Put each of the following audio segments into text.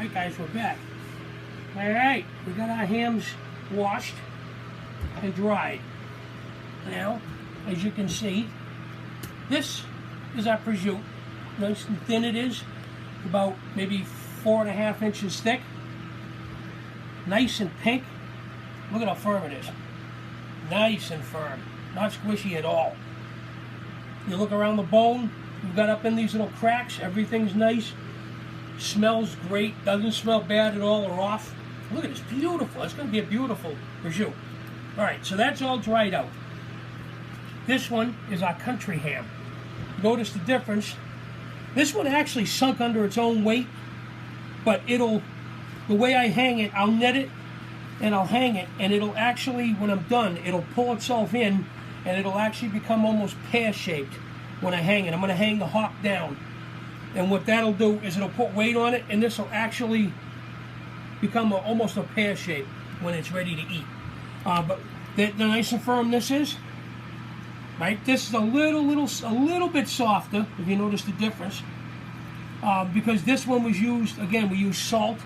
Alright guys, we're back. Alright, we got our hams washed and dried. Now, as you can see, this is our prosciutto. Nice and thin it is, about maybe 4.5 inches thick. Nice and pink. Look at how firm it is. Nice and firm, not squishy at all. You look around the bone, you've got up in these little cracks, everything's nice. Smells great, doesn't smell bad at all or off. Look at this, beautiful. It's going to be a beautiful prosciutto. Alright, so that's all dried out. This one is our country ham. Notice the difference. This one actually sunk under its own weight, but the way I hang it, I'll net it and I'll hang it, and it'll actually, when I'm done, it'll pull itself in and it'll actually become almost pear-shaped when I hang it. I'm going to hang the hock down. And what that'll do is it'll put weight on it, and this will actually become almost a pear shape when it's ready to eat. But the nice and firm this is, right? This is a little bit softer, if you notice the difference, because this one was used, again, we used salt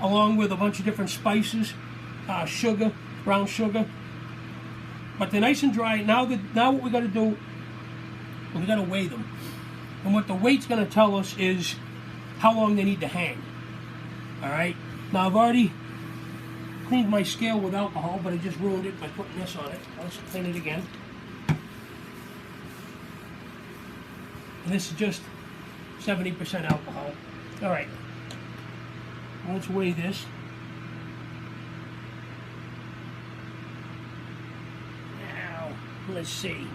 along with a bunch of different spices, sugar, brown sugar. But they're nice and dry. Now what we got to do, we got to weigh them. And what the weight's going to tell us is how long they need to hang. Alright? Now I've already cleaned my scale with alcohol, but I just ruined it by putting this on it. Let's clean it again. And this is just 70% alcohol. Alright. Let's weigh this. Now, let's see.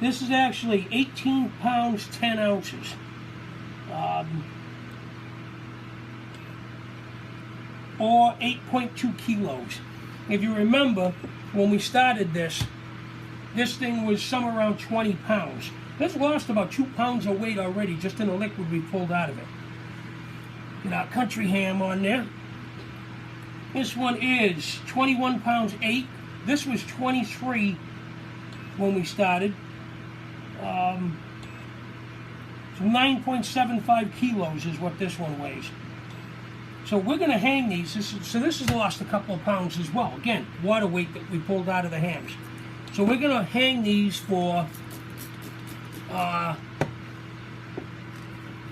This is actually 18 pounds, 10 ounces. Or 8.2 kilos. If you remember, when we started this thing was somewhere around 20 pounds. It's lost about 2 pounds of weight already just in the liquid we pulled out of it. Get our country ham on there. This one is 21 pounds 8. This was 23 when we started. So 9.75 kilos is what this one weighs. So we're going to hang these. So this has lost a couple of pounds as well. Again, water weight that we pulled out of the hams. So we're going to hang these for,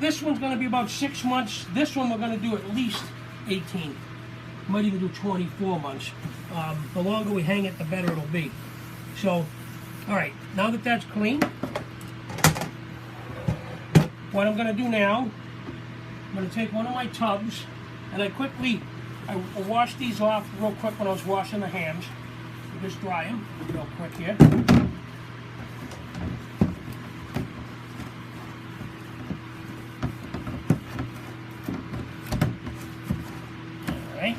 this one's going to be about 6 months. This one we're going to do at least 18. Might even do 24 months. The longer we hang it, the better it'll be. So, alright, now that that's clean, what I'm going to do now, I'm going to take one of my tubs, and I wash these off real quick when I was washing the hams. So just dry them real quick here. Alright.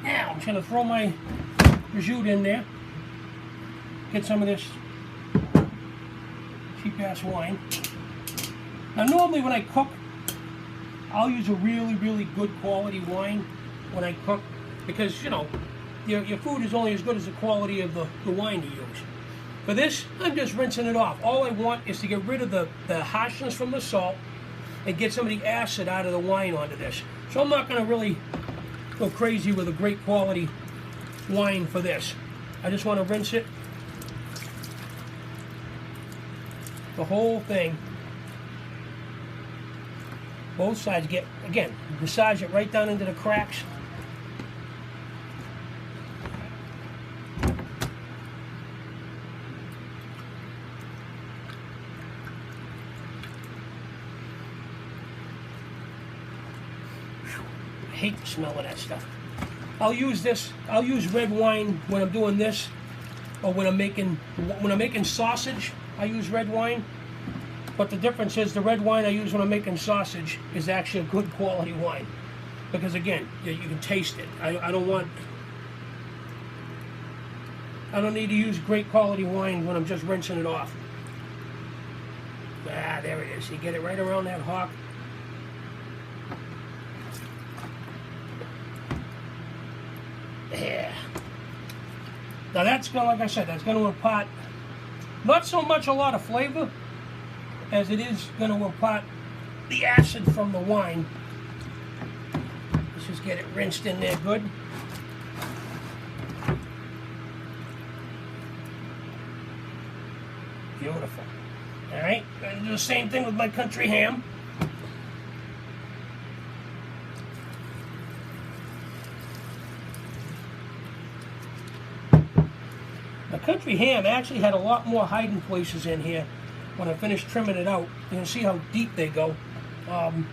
Now I'm just going to throw my prosciutto in there. Get some of this cheap-ass wine. Now normally when I cook, I'll use a really good quality wine when I cook, because, you know, your food is only as good as the quality of the wine you use. For this, I'm just rinsing it off. All I want is to get rid of the harshness from the salt and get some of the acid out of the wine onto this. So I'm not going to really go crazy with a great quality wine for this. I just want to rinse it, the whole thing, both sides. Get, again, massage it right down into the cracks. I hate the smell of that stuff. I'll use red wine when I'm doing this, or when I'm making sausage. I use red wine, but the difference is the red wine I use when I'm making sausage is actually a good quality wine, because again, you can taste it. I don't need to use great quality wine when I'm just rinsing it off. Ah, there it is. You get it right around that hock. Yeah. Now that's going, like I said, that's going to impart not so much a lot of flavor, as it is going to impart the acid from the wine. Let's just get it rinsed in there good. Beautiful. All right, going to do the same thing with my country ham. The country ham actually had a lot more hiding places in here when I finished trimming it out. You can see how deep they go. In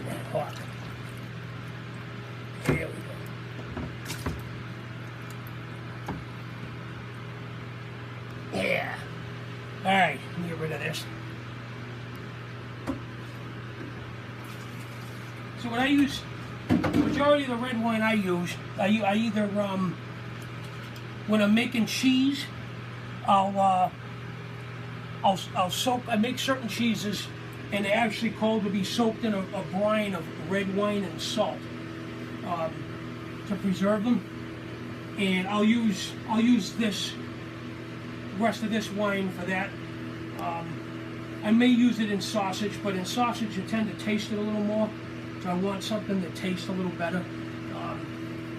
that hot. There we go. Yeah. All right, let me get rid of this. So what I use, the majority of the red wine I use, I either when I'm making cheese, I'll soak. I make certain cheeses, and they're actually called to be soaked in a brine of red wine and salt to preserve them. And I'll use this rest of this wine for that. I may use it in sausage, but in sausage you tend to taste it a little more, so I want something that tastes a little better.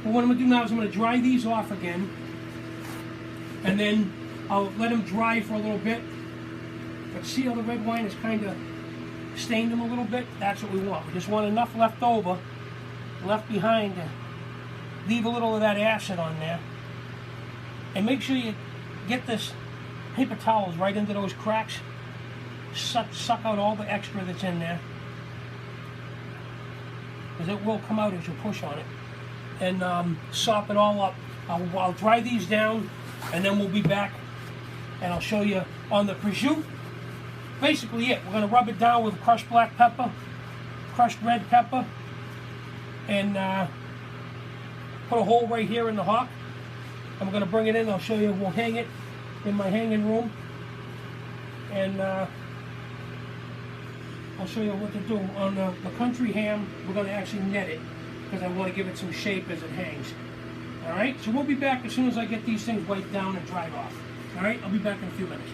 But what I'm going to do now is I'm going to dry these off again, and then I'll let them dry for a little bit. But see how the red wine has kind of stained them a little bit? That's what we want. We just want enough left over, left behind, to leave a little of that acid on there. And make sure you get this paper towels right into those cracks. Suck out all the extra that's in there, because it will come out as you push on it. And sop it all up. I'll dry these down, and then we'll be back, and I'll show you on the prosciutto. Basically it. We're going to rub it down with crushed black pepper, crushed red pepper, and put a hole right here in the hock. And we're going to bring it in. I'll show you. We'll hang it in my hanging room, and I'll show you what to do. On the country ham, we're going to actually net it, because I want to give it some shape as it hangs. Alright, so we'll be back as soon as I get these things wiped down and dried off. Alright, I'll be back in a few minutes.